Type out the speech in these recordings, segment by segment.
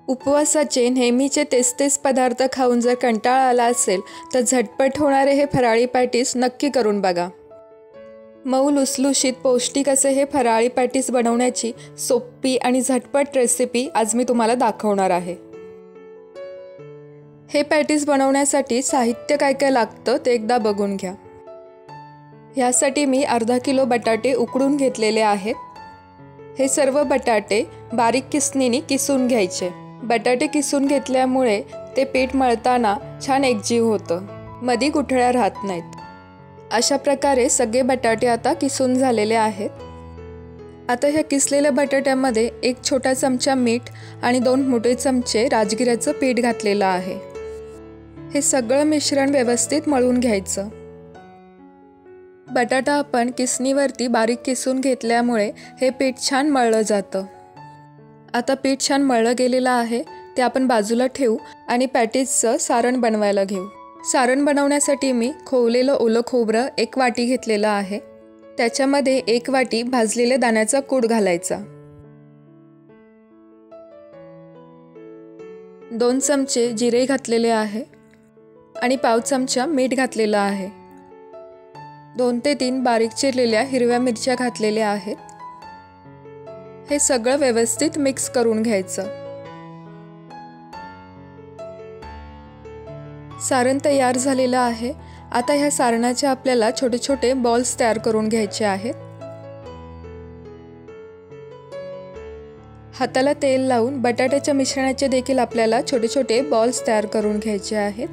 उपवासाचे नेहमीचे तेच पदार्थ खाऊन जर कंटाळा आला असेल तर झटपट होणारे हे फराळी पॅटीस नक्की करून बघा। मऊ लुसलुशीत पौष्टिक असे हे फराळी पॅटीस बनवण्याची सोपी आणि झटपट रेसिपी आज मी तुम्हाला दाखवणार आहे। हे पॅटीस बनवण्यासाठी साहित्य काय काय लागतं ते एकदा बघून घ्या। यासाठी मी अर्धा किलो बटाटे उकडून घेतलेले आहेत। हे सर्व बटाटे बारीक किसणीने किसून घ्यायचे। बटाटे किसून घेतल्यामुळे ते पीठ मळताना छान एकजीव होतं, मधी गुठळ्या राहत नाहीत। अशा प्रकारे सगळे बटाटे आता किसून झालेले आहेत। आता ह्या किसलेल्या बटाट्यामध्ये एक छोटा चमचा मीठ आणि 2 मोठे चमचे राजगिऱ्याचं पीठ घातलेलं आहे। हे सगळं मिश्रण व्यवस्थित मळून घ्यायचं। बटाटा आपण किसणीवरती बारीक किसून घेतल्यामुळे हे पीठ छान मळलं जातं। आता पीठ छान मळलं गेलेलं आहे, ते आपण बाजूला ठेवू आणि पॅटीसचं सारण बनवायला घेऊ। सारण बनवण्यासाठी मी खोवलेलं ओलं खोबरं 1 वाटी घेतलेलं आहे। त्याच्यामध्ये 1 वाटी भाजलेल्या दाण्याचा कूट घालायचा। 2 चमचे जिरे घातलेले आहे आणि पाव चमचा मीठ घातलेलं आहे। 2 ते 3 बारीक चिरलेल्या हिरव्या मिरच्या घातलेल्या आहेत। हे सगळं व्यवस्थित मिक्स करून घ्यायचं। सारण तयार झालेलं आहे। आता ह्या सारणाचे आपल्याला छोटे छोटे बॉल्स तयार करून घ्यायचे आहेत। हाताला तेल लावून बटाट्याच्या मिश्रणाचे देखील आपल्याला छोटे छोटे बॉल्स तयार करून घ्यायचे आहेत।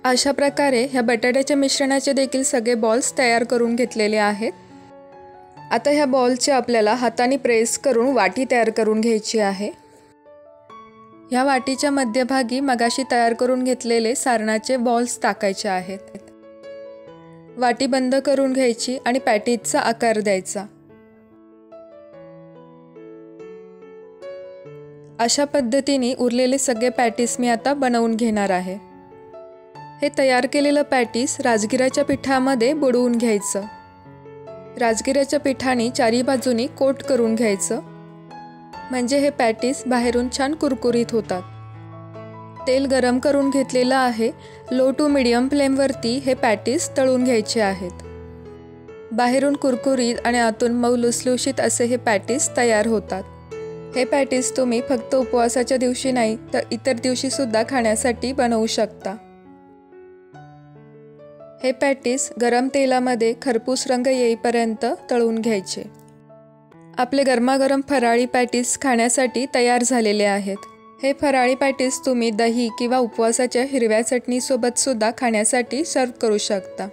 अशा प्रकारे ह्या बटाट्याच्या मिश्रणाचे देखील सगळे बॉल्स तयार करून घेतलेले आहेत। आता ह्या बॉलचे आपल्याला हाताने प्रेस करून वाटी तयार करून घ्यायची आहे। ह्या वाटीच्या मध्यभागी मगाशी तयार करून घेतलेले सारणाचे बॉल्स टाकायचे आहेत। वाटी बंद करून घ्यायची आणि पॅटीसचा आकार द्यायचा। अशा पद्धतीने उरलेले सगळे पॅटीस मी आता बनवून घेणार आहे। हे तयार केलेलं पॅटीस राजगिऱ्याच्या पिठामध्ये बुडवून घ्यायचं। राजगिऱ्याच्या पिठाने चारी बाजूनी कोट करून घ्यायचं, म्हणजे हे पॅटीस बाहेरून छान कुरकुरीत होतात। तेल गरम करून घेतलेलं आहे। लो टू मीडियम फ्लेमवरती हे पॅटीस तळून घ्यायचे आहेत। बाहेरून कुरकुरीत आणि आतून मऊ लुसलुशीत असे हे पॅटीस तयार होतात। हे पॅटीस तुम्ही फक्त उपवासाच्या दिवशी नाही तर इतर दिवशी सुद्धा खाण्यासाठी बनवू शकता। हे पॅटीस गरम तेलामध्ये खरपूस रंग येईपर्यंत तळून घ्यायचे। आपले गरमागरम फराळी पॅटीस खाण्यासाठी तयार झालेले आहेत। हे फराळी पॅटीस तुम्ही दही किंवा उपवासाच्या हिरव्या चटणीसोबत सुद्धा खाण्यासाठी सर्व करू शकता।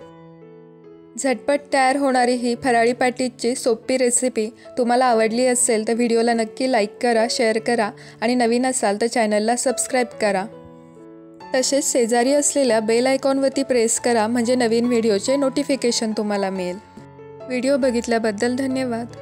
झटपट तयार होणारी ही फराळी पॅटीसची सोपी रेसिपी तुम्हाला आवडली असेल तर व्हिडिओला नक्की लाईक करा, शेअर करा आणि नवीन असाल तर चॅनलला सबस्क्राईब करा। तसेच शेजारी असलेल्या बेल आयकॉनवरती प्रेस करा, म्हणजे नवीन व्हिडिओचे नोटिफिकेशन तुम्हाला मिळेल। व्हिडिओ बघितल्याबद्दल धन्यवाद।